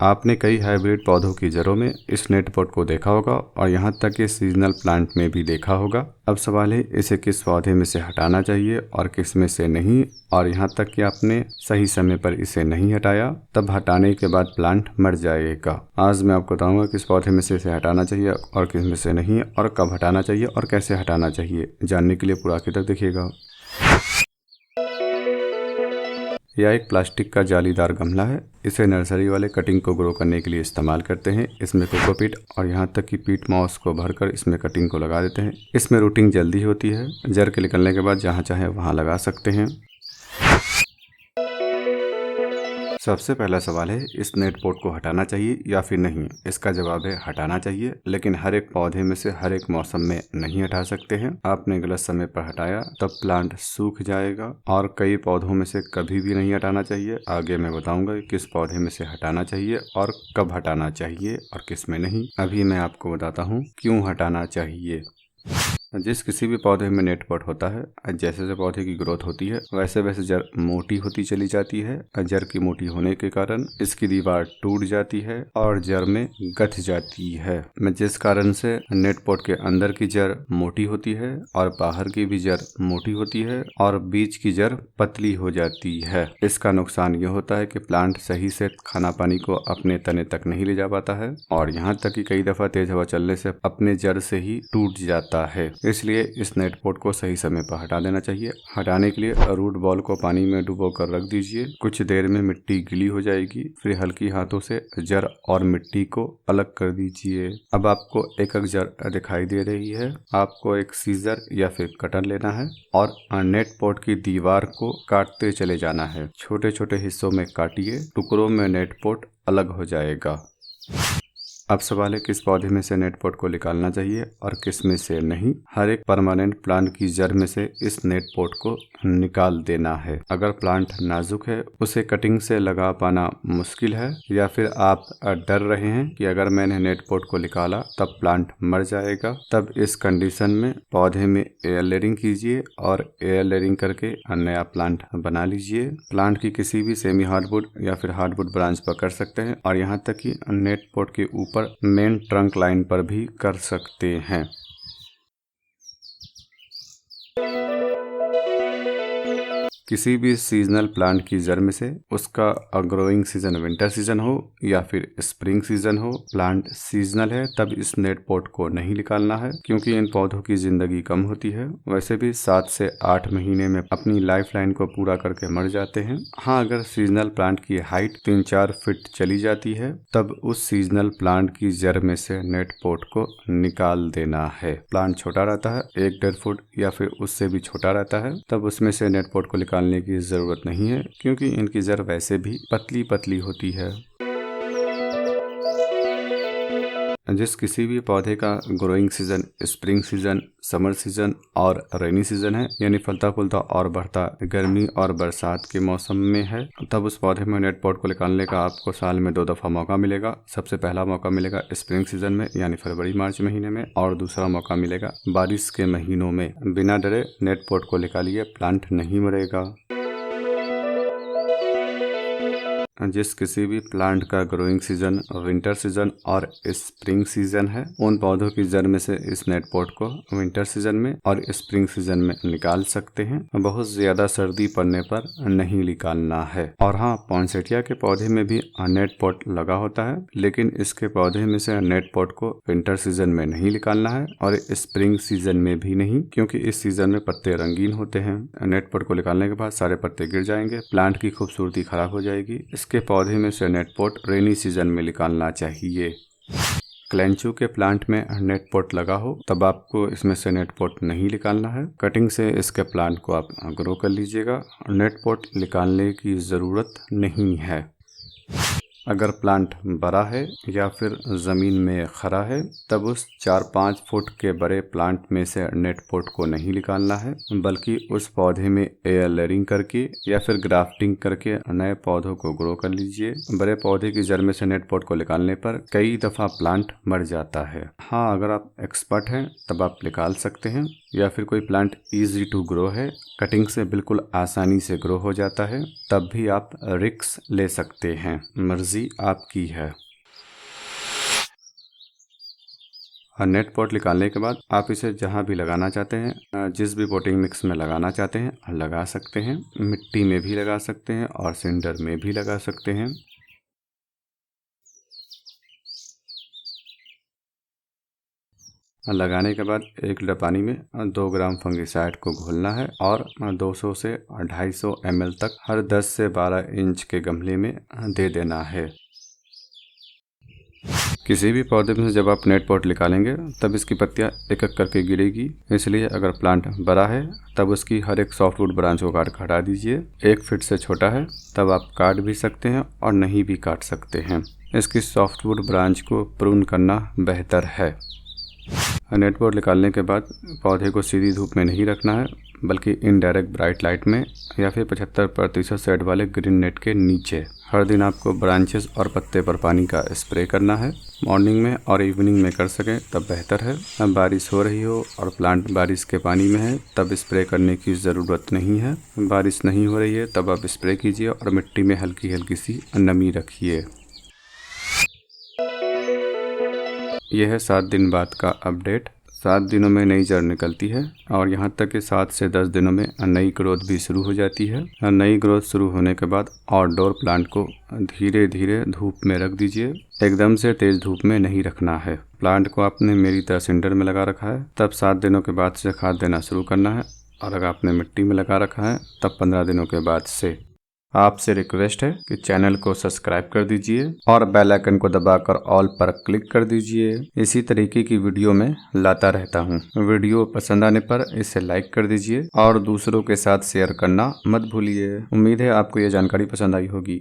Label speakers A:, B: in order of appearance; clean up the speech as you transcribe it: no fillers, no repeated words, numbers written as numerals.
A: आपने कई हाइब्रिड पौधों की जड़ों में इस नेट पॉट को देखा होगा और यहाँ तक कि सीजनल प्लांट में भी देखा होगा। अब सवाल है इसे किस पौधे में से हटाना चाहिए और किस में से नहीं, और यहाँ तक कि आपने सही समय पर इसे नहीं हटाया तब हटाने के बाद प्लांट मर जाएगा। आज मैं आपको बताऊंगा किस पौधे में से इसे हटाना चाहिए और किस में से नहीं, और कब हटाना चाहिए और कैसे हटाना चाहिए। जानने के लिए पूरा आखिर तक देखिएगा। यह एक प्लास्टिक का जालीदार गमला है। इसे नर्सरी वाले कटिंग को ग्रो करने के लिए इस्तेमाल करते हैं। इसमें कोकोपीट और यहाँ तक कि पीट मॉस को भरकर इसमें कटिंग को लगा देते हैं। इसमें रूटिंग जल्दी होती है। जड़ के निकलने के बाद जहाँ चाहे वहाँ लगा सकते हैं। सबसे पहला सवाल है इस नेट पॉट को हटाना चाहिए या फिर नहीं। इसका जवाब है हटाना चाहिए, लेकिन हर एक पौधे में से हर एक मौसम में नहीं हटा सकते हैं। आपने गलत समय पर हटाया तब प्लांट सूख जाएगा, और कई पौधों में से कभी भी नहीं हटाना चाहिए। आगे मैं बताऊंगा कि किस पौधे में से हटाना चाहिए और कब हटाना चाहिए और किस में नहीं। अभी मैं आपको बताता हूँ क्यों हटाना चाहिए। जिस किसी भी पौधे में नेट पॉट होता है, जैसे जैसे पौधे की ग्रोथ होती है वैसे वैसे जड़ मोटी होती चली जाती है। जड़ की मोटी होने के कारण इसकी दीवार टूट जाती है और जड़ में गठ जाती है। जिस कारण से नेट पॉट के अंदर की जड़ मोटी होती है और बाहर की भी जड़ मोटी होती है और बीच की जड़ पतली हो जाती है। इसका नुकसान ये होता है कि प्लांट सही से खाना पानी को अपने तने तक नहीं ले जा पाता है, और यहाँ तक कि कई दफा तेज हवा चलने से अपने जड़ से ही टूट जाता है। इसलिए इस नेट पॉट को सही समय पर हटा देना चाहिए। हटाने के लिए रूट बॉल को पानी में डुबो कर रख दीजिए। कुछ देर में मिट्टी गीली हो जाएगी। फिर हल्की हाथों से जड़ और मिट्टी को अलग कर दीजिए। अब आपको एक एक जड़ दिखाई दे रही है। आपको एक सीजर या फिर कटर लेना है और नेट पॉट की दीवार को काटते चले जाना है। छोटे छोटे हिस्सों में काटिए, टुकड़ों में नेट पॉट अलग हो जाएगा। अब सवाल है किस पौधे में से नेट पॉट को निकालना चाहिए और किस में से नहीं। हर एक परमानेंट प्लांट की जड़ में से इस नेट पॉट को निकाल देना है। अगर प्लांट नाजुक है, उसे कटिंग से लगा पाना मुश्किल है, या फिर आप डर रहे हैं कि अगर मैंने नेट पॉट को निकाला तब प्लांट मर जाएगा, तब इस कंडीशन में पौधे में एयर लेयरिंग कीजिए और एयर लेयरिंग करके नया प्लांट बना लीजिए। प्लांट की किसी भी सेमी हार्डवुड या फिर हार्डवुड ब्रांच पर कर सकते हैं, और यहाँ तक कि नेट पॉट के ऊपर मेन ट्रंक लाइन पर भी कर सकते हैं। किसी भी सीजनल प्लांट की जड़ में से उसका ग्रोइंग सीजन विंटर सीजन हो या फिर स्प्रिंग सीजन हो, प्लांट सीजनल है तब इस नेट पॉट को नहीं निकालना है, क्योंकि इन पौधों की जिंदगी कम होती है। वैसे भी 7 से 8 महीने में अपनी लाइफ लाइन को पूरा करके मर जाते हैं। हाँ, अगर सीजनल प्लांट की हाइट 3-4 फीट चली जाती है तब उस सीजनल प्लांट की जड़ में से नेट पॉट को निकाल देना है। प्लांट छोटा रहता है, 1-1.5 फुट या फिर उससे भी छोटा रहता है, तब उसमें से नेट पॉट को निकालने की जरूरत नहीं है, क्योंकि इनकी जड़ वैसे भी पतली पतली होती है। जिस किसी भी पौधे का growing season spring season, summer season और रेनी सीजन है, यानी फलता फूलता और बढ़ता गर्मी और बरसात के मौसम में है, तब उस पौधे में नेट पॉट को निकालने का आपको साल में 2 दफा मौका मिलेगा। सबसे पहला मौका मिलेगा स्प्रिंग सीजन में, यानी फरवरी मार्च महीने में, और दूसरा मौका मिलेगा बारिश के महीनों में। बिना डरे नेट पॉट को निकालिए, प्लांट नहीं मरेगा। जिस किसी भी प्लांट का ग्रोइंग सीजन विंटर सीजन और स्प्रिंग सीजन है, उन पौधों की जड़ में से इस नेट पॉट को विंटर सीजन में और स्प्रिंग सीजन में निकाल सकते हैं। बहुत ज्यादा सर्दी पड़ने पर नहीं निकालना है। और हाँ, पॉइंसेटिया के पौधे में भी नेट पॉट लगा होता है, लेकिन इसके पौधे में से नेट पॉट को विंटर सीजन में नहीं निकालना है और स्प्रिंग सीजन में भी नहीं, क्योंकि इस सीजन में पत्ते रंगीन होते हैं। नेट पॉट को निकालने के बाद सारे पत्ते गिर जाएंगे, प्लांट की खूबसूरती खराब हो जाएगी। के पौधे में से नेट पॉट रेनी सीजन में निकालना चाहिए। क्लेंचू के प्लांट में नेट पॉट लगा हो तब आपको इसमें से नेट पॉट नहीं निकालना है। कटिंग से इसके प्लांट को आप ग्रो कर लीजिएगा। नेट पॉट निकालने की ज़रूरत नहीं है। अगर प्लांट बड़ा है या फिर ज़मीन में खड़ा है, तब उस 4-5 फुट के बड़े प्लांट में से नेट पॉट को नहीं निकालना है, बल्कि उस पौधे में एयर लेयरिंग करके या फिर ग्राफ्टिंग करके नए पौधों को ग्रो कर लीजिए। बड़े पौधे की जड़ में से नेट पॉट को निकालने पर कई दफ़ा प्लांट मर जाता है। हाँ, अगर आप एक्सपर्ट हैं तब आप निकाल सकते हैं, या फिर कोई प्लांट इजी टू ग्रो है, कटिंग से बिल्कुल आसानी से ग्रो हो जाता है, तब भी आप रिस्क ले सकते हैं। मर्जी आपकी है। और नेट पॉट निकालने के बाद आप इसे जहाँ भी लगाना चाहते हैं, जिस भी पोटिंग मिक्स में लगाना चाहते हैं लगा सकते हैं। मिट्टी में भी लगा सकते हैं और सिंडर में भी लगा सकते हैं। लगाने के बाद 1 लीटर पानी में 2 ग्राम फंगिसाइड को घोलना है और 200 से 250 ml तक हर 10 से 12 इंच के गमले में दे देना है। किसी भी पौधे में से जब आप नेट पॉट निकालेंगे तब इसकी पत्तियां एक एक करके गिरेगी, इसलिए अगर प्लांट बड़ा है तब उसकी हर एक सॉफ्टवुड ब्रांच को काट कर हटा दीजिए। 1 फीट से छोटा है तब आप काट भी सकते हैं और नहीं भी काट सकते हैं। इसकी सॉफ्टवुड ब्रांच को प्रून करना बेहतर है। नेट पॉट निकालने के बाद पौधे को सीधी धूप में नहीं रखना है, बल्कि इनडायरेक्ट ब्राइट लाइट में या फिर 75% शेड वाले ग्रीन नेट के नीचे। हर दिन आपको ब्रांचेस और पत्ते पर पानी का स्प्रे करना है। मॉर्निंग में और इवनिंग में कर सकें तब बेहतर है। अब बारिश हो रही हो और प्लांट बारिश के पानी में है तब स्प्रे करने की ज़रूरत नहीं है। बारिश नहीं हो रही है तब आप स्प्रे कीजिए और मिट्टी में हल्की हल्की सी नमी रखिए। यह है 7 दिन बाद का अपडेट। 7 दिनों में नई जड़ निकलती है और यहाँ तक कि 7 से 10 दिनों में नई ग्रोथ भी शुरू हो जाती है। नई ग्रोथ शुरू होने के बाद आउटडोर प्लांट को धीरे धीरे धूप में रख दीजिए। एकदम से तेज धूप में नहीं रखना है। प्लांट को आपने मेरी तरह सिंडर में लगा रखा है तब 7 दिनों के बाद से खाद देना शुरू करना है, और अगर आपने मिट्टी में लगा रखा है तब 15 दिनों के बाद से। आपसे रिक्वेस्ट है कि चैनल को सब्सक्राइब कर दीजिए और बेल आइकन को दबाकर ऑल पर क्लिक कर दीजिए। इसी तरीके की वीडियो में लाता रहता हूँ। वीडियो पसंद आने पर इसे लाइक कर दीजिए और दूसरों के साथ शेयर करना मत भूलिए। उम्मीद है आपको ये जानकारी पसंद आई होगी।